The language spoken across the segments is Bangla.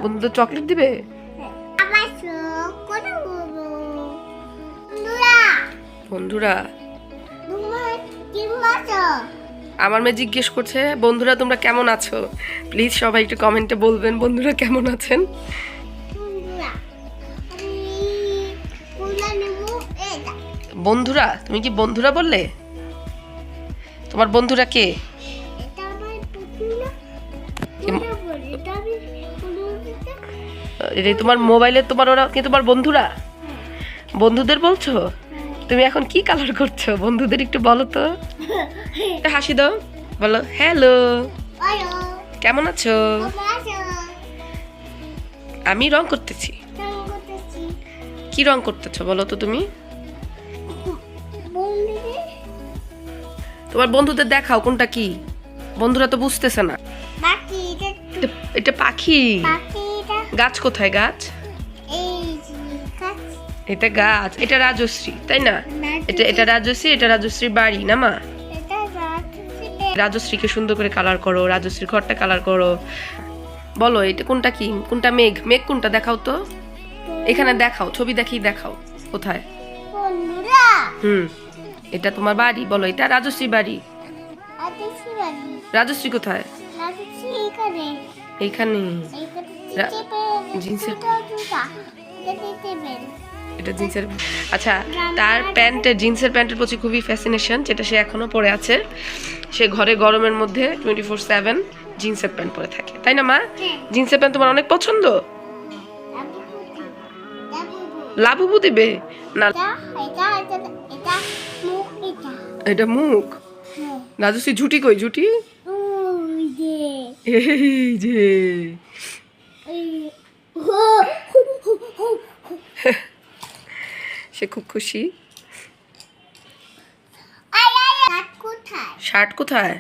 বন্ধুদের চকলেট দিবে? বন্ধুরা আমার মেয়ে জিজ্ঞেস করছে বন্ধুরা তোমরা কেমন আছো, প্লিজ সবাই একটু কমেন্টে বলবেন বন্ধুরা কেমন আছেন। বন্ধুরা তুমি কি বন্ধুরা বললে? তোমার বন্ধুরা কে? তোমার মোবাইলে তোমার ওরা কি তোমার বন্ধুরা? বন্ধুদের বলছো? তুমি এখন কি কালার করছো বন্ধুদের একটু বলো তো, হাসি দাও, বলো হ্যালো কেমন আছো। আমি রং করতেছি। কি রং করতেছো বলো তো তুমি? তোমার বন্ধুদের দেখাও কোনটা কি, বন্ধুরা তো বুঝতেছে না। এটা পাখি। গাছ কোথায়? গাছ এটা গাছ, এটা রাজশ্রী তাই না? এটা রাজশ্রী, এটা রাজশ্রীর বাড়ি না মা? রাজশ্রীকে সুন্দর করে কালার করো, রাজশ্রীর ঘরটা কালার করো। বলো এটা কোনটা কি, কোনটা মেঘ? মেঘ কোনটা দেখাও তো, এখানে দেখাও, ছবি দেখিয়ে দেখাও কোথায়। এটা তোমার বাড়ি, বলো এটা রাজশ্রী বাড়ি। রাজশ্রী কোথায়? এইখানে। জিন্সের, এটা জিন্সের। আচ্ছা তার প্যান্টের, জিন্সের প্যান্টের প্রতি খুবই ফ্যাসিনেশন, যেটা সে এখনো পরে আছে। সে ঘরে গরমের মধ্যে 24/7 জিন্সের প্যান্ট পরে থাকে, তাই না মা? জিন্সের প্যান্ট তোমার অনেক পছন্দ। লাবুবু দিবে না? এটা মুখ। রাজশ্রী ঝুটি কই? ঝুটি এই যে। সে খুব খুশি। শার্ট কোথায়?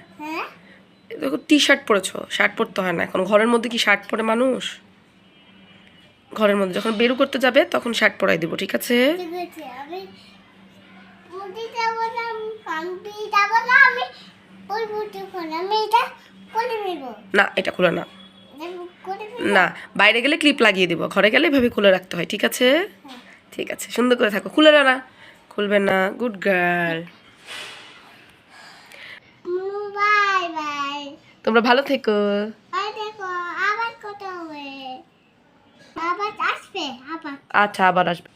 দেখো টি শার্ট পরেছো, শার্ট পরতে হয় না এখন। ঘরের মধ্যে কি শার্ট পরে মানুষ? ঘরের মধ্যে যখন বেরু করতে যাবে তখন শার্ট পরাই দেবো, ঠিক আছে? না এটা খুলে না, না বাইরে গেলে ক্লিপ লাগিয়ে দেবো, ঘরে গেলে এভাবে খুলে রাখতে হয়, ঠিক আছে? ঠিক আছে সুন্দর করে থাকো, খুলে না, খুলবে না, গুড গার্ল। তোমরা ভালো থেকো। আচ্ছা আবার আসবে।